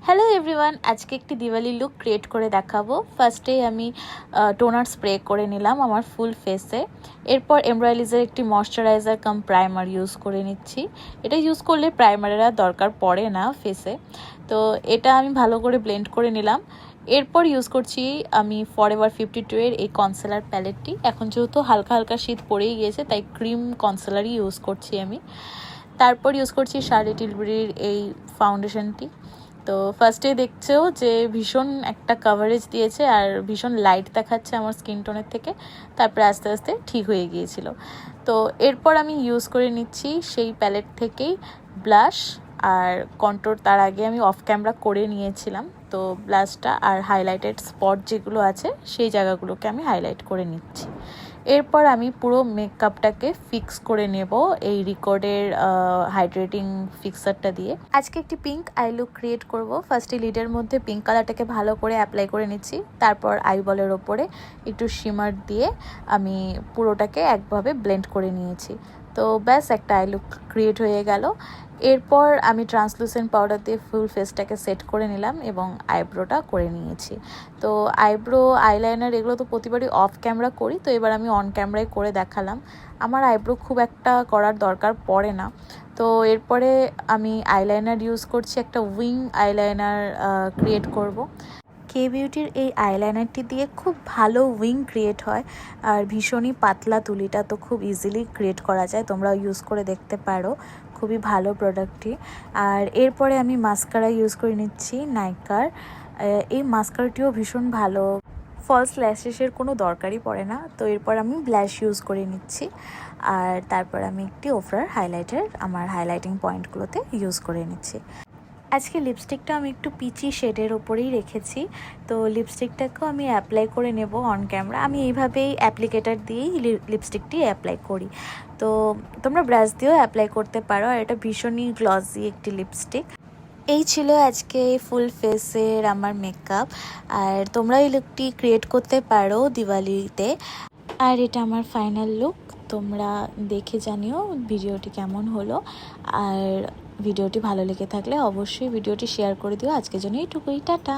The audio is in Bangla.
হ্যালো এভরিওয়ান, আজকে একটি দিওয়ালি লুক ক্রিয়েট করে দেখাবো। ফার্স্টেই আমি টোনার স্প্রে করে নিলাম আমার ফুল ফেসে। এরপর এমব্রাইলিজের একটি ময়শ্চারাইজার কাম প্রাইমার ইউজ করে নিচ্ছি। এটা ইউজ করলে প্রাইমারের আর দরকার পড়ে না ফেসে। তো এটা আমি ভালো করে ব্লেন্ড করে নিলাম। এরপর ইউজ করছি আমি ফরএভার 52 এর এই কনসিলার প্যালেটটি। এখন যেহেতু হালকা হালকা শীত পড়েই গিয়েছে, তাই ক্রিম কনসিলারই ইউজ করছি আমি। তারপর ইউজ করছি শার্লেট টিলবারির এই ফাউন্ডেশনটি। তো ফার্স্টে দেখছেও যে ভীষণ একটা কাভারেজ দিয়েছে আর ভীষণ লাইট দেখাচ্ছে আমার স্কিন টোনের থেকে। তারপরে আস্তে আস্তে ঠিক হয়ে গিয়েছিল। তো এরপর আমি ইউজ করে নিচ্ছি সেই প্যালেট থেকেই ব্লাশ আর কন্ট্রোর। তার আগে আমি অফ ক্যামেরা করে নিয়েছিলাম। তো ব্লাশটা আর হাইলাইটেড স্পট যেগুলো আছে সেই জায়গাগুলোকে আমি হাইলাইট করে নিচ্ছি। এরপর আমি পুরো মেকআপটাকে ফিক্স করে নেব এই রিকর্ডের হাইড্রেটিং ফিক্সারটা দিয়ে। আজকে একটি পিঙ্ক আই লুক ক্রিয়েট করব। ফার্স্টে লিডের মধ্যে পিঙ্ক কালারটাকে ভালো করে অ্যাপ্লাই করে নিচ্ছি। তারপর আইবলের ওপরে একটু শিমার দিয়ে আমি পুরোটাকে একভাবে ব্লেন্ড করে নিয়েছি। তো ব্যাস একটা আই লুক ক্রিয়েট হয়ে গেল। এরপর আমি ট্রান্সলুসেন্ট পাউডার দিয়ে ফুল ফেসটাকে সেট করে নিলাম এবং আইব্রোটা করে নিয়েছি। তো আইব্রো আইলাইনার এগুলো তো প্রতিবারই অফ ক্যামেরা করি, তো এবার আমি অন ক্যামেরায় করে দেখালাম। আমার আইব্রো খুব একটা করার দরকার পড়ে না। তো এরপরে আমি আইলাইনার ইউজ করছি, একটা উইং আইলাইনার ক্রিয়েট করব। কে বিউটির এই আইলাইনারটি দিয়ে খুব ভালো উইং ক্রিয়েট হয় আর ভীষণই পাতলা তুলিটা তো খুব ইজিলি ক্রিয়েট করা যায়। তোমরা ইউজ করে দেখতে পারো, খুবই ভালো প্রোডাক্টটি। আর এরপরে আমি মাস্কারা ইউজ করে নিচ্ছি নাইকার। এই মাস্কারাটিও ভীষণ ভালো, ফলস ল্যাশেসের কোনো দরকারই পড়ে না। তো এরপর আমি ব্লাশ ইউজ করে নিচ্ছি আর তারপর আমি একটি ওফরার হাইলাইটার আমার হাইলাইটিং পয়েন্টগুলোতে ইউজ করে নিচ্ছি। আজকে লিপস্টিকটা আমি একটু পিচি শেডের ওপরেই রেখেছি। তো লিপস্টিকটাকেও আমি অ্যাপ্লাই করে নেব অন ক্যামেরা। আমি এইভাবেই অ্যাপ্লিকেটার দিয়েই লিপস্টিকটি অ্যাপ্লাই করি। তো তোমরা ব্রাশ দিয়েও অ্যাপ্লাই করতে পারো। আর এটা ভীষণই গ্লসি একটি লিপস্টিক। এই ছিল আজকে ফুল ফেসের আমার মেকআপ। আর তোমরা এই লুকটি ক্রিয়েট করতে পারো দিওয়ালিতে। আর এটা আমার ফাইনাল লুক। তোমরা দেখে জানিও ভিডিওটি কেমন হলো। আর ভিডিওটি ভালো লেগে থাকলে অবশ্যই ভিডিওটি শেয়ার করে দিও। আজকের জন্য এইটুকুই, টাটা।